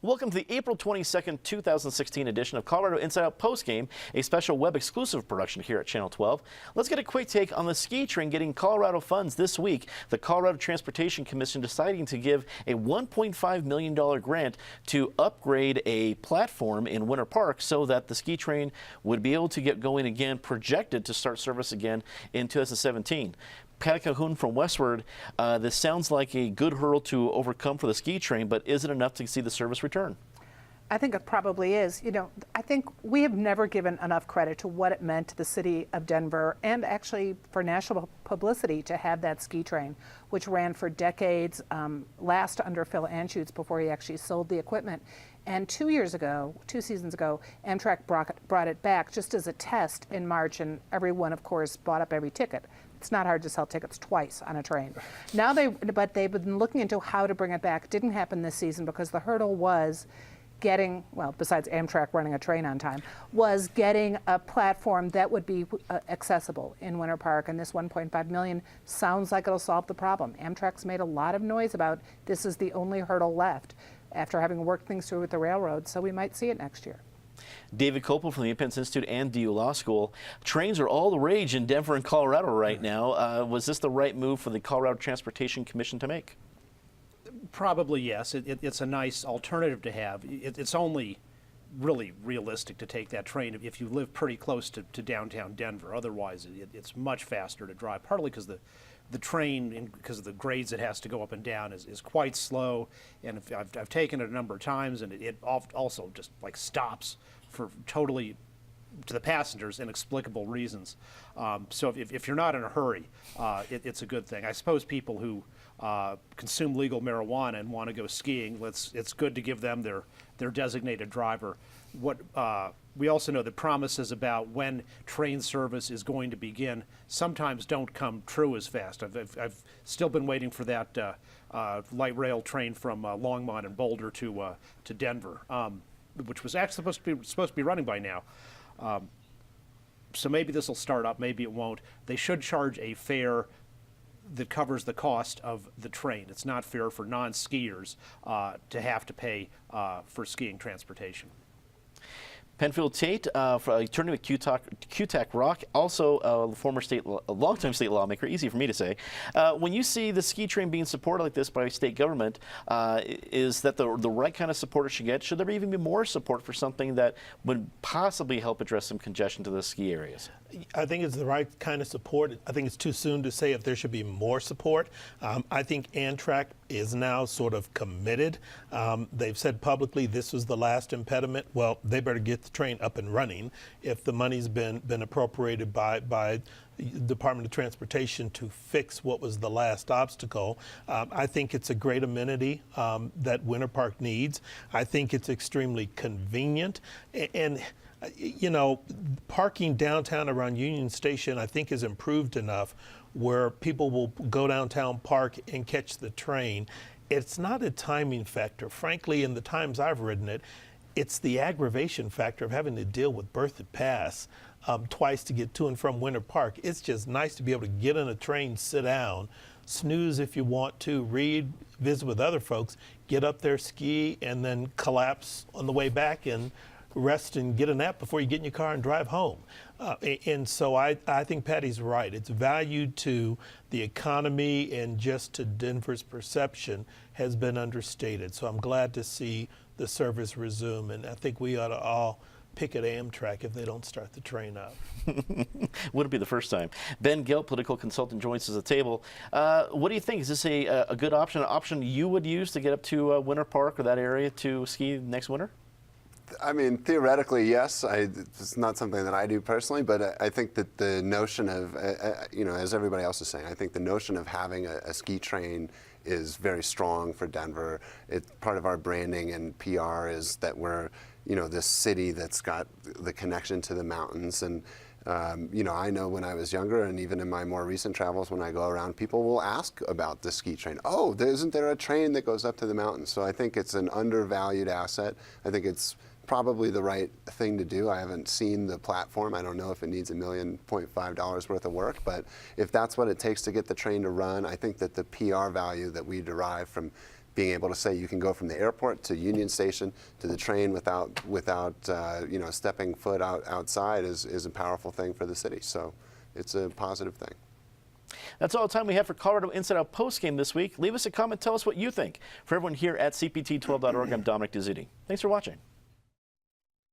Welcome to the April 22nd, 2016 edition of Colorado Inside Out Postgame, a special web exclusive production here at Channel 12. Let's get a quick take on the ski train getting Colorado funds this week. The Colorado Transportation Commission deciding to give a $1.5 million grant to upgrade a platform in Winter Park so that the ski train would be able to get going again, projected to start service again in 2017. Patty Calhoun from Westward, this sounds like a good hurdle to overcome for the ski train, but is it enough to see the service return? I think it probably is. You know, I think we have never given enough credit to what it meant to the city of Denver and actually for national publicity to have that ski train, which ran for decades, last under Phil Anschutz before he actually sold the equipment. And 2 seasons ago, Amtrak brought it back just as a test in March, and everyone, of course, bought up every ticket. It's not hard to sell tickets twice on a train. But they've been looking into how to bring it back. Didn't happen this season because the hurdle was getting, well, besides Amtrak running a train on time, was getting a platform that would be accessible in Winter Park. And this $1.5 million sounds like it'll solve the problem. Amtrak's made a lot of noise about this is the only hurdle left after having worked things through with the railroad. So we might see it next year. David Kopel from the Independence Institute and DU Law School. Trains are all the rage in Denver and Colorado right now. Was this the right move for the Colorado Transportation Commission to make? Probably yes. It's a nice alternative to have. It's only really realistic to take that train if you live pretty close to downtown Denver. Otherwise, it's much faster to drive, partly because the train, because of the grades it has to go up and down, is quite slow. And I've taken it a number of times, and it also just like stops for totally, to the passengers, inexplicable reasons. So if you're not in a hurry, it's a good thing. I suppose people who consume legal marijuana and want to go skiing, it's good to give them their designated driver. We also know that promises about when train service is going to begin sometimes don't come true as fast. I've still been waiting for that light rail train from Longmont and Boulder to Denver, which was actually supposed to be running by now. So maybe this will start up, maybe it won't. They should charge a fare that covers the cost of the train. It's not fair for non-skiers to have to pay for skiing transportation. Penfield Tate, attorney with QTAC Rock, also a former longtime state lawmaker, easy for me to say. When you see the ski train being supported like this by state government, is that the right kind of support it should get? Should there even be more support for something that would possibly help address some congestion to the ski areas? I think it's the right kind of support. I think it's too soon to say if there should be more support. I think Amtrak is now sort of committed. They've said publicly this was the last impediment. Well, they better get the train up and running if the money's been appropriated by the Department of Transportation to fix what was the last obstacle. I think it's a great amenity that Winter Park needs. I think it's extremely convenient. And you know, parking downtown around Union Station, I think, is improved enough where people will go downtown, park, and catch the train. It's not a timing factor. Frankly, in the times I've ridden it, it's the aggravation factor of having to deal with Berthoud Pass twice to get to and from Winter Park. It's just nice to be able to get in a train, sit down, snooze if you want to, read, visit with other folks, get up there, ski, and then collapse on the way back and rest and get a nap before you get in your car and drive home. And so I think Patty's right. It's value to the economy and just to Denver's perception has been understated. So I'm glad to see the service resume, and I think we ought to all picket Amtrak if they don't start the train up. Wouldn't be the first time. Ben Gilt, political consultant, joins us at the table. What do you think? Is this a good option, an option you would use to get up to Winter Park or that area to ski next winter? I mean, theoretically, yes. It's not something that I do personally, but I think that the notion of, you know, as everybody else is saying, I think the notion of having a ski train is very strong for Denver. It's part of our branding and PR is that we're, you know, this city that's got the connection to the mountains. And, you know, I know when I was younger and even in my more recent travels, when I go around, people will ask about the ski train. Oh, isn't there a train that goes up to the mountains? So I think it's an undervalued asset. I think it's probably the right thing to do. I haven't seen the platform. I don't know if it needs $1.5 million worth of work, but if that's what it takes to get the train to run, I think that the PR value that we derive from being able to say you can go from the airport to Union Station to the train without you know, stepping foot outside is a powerful thing for the city. So it's a positive thing. That's all the time we have for Colorado Inside Out postgame this week. Leave us a comment. Tell us what you think. For everyone here at CPT12.org, I'm Dominic Dezzutti. Thanks for watching.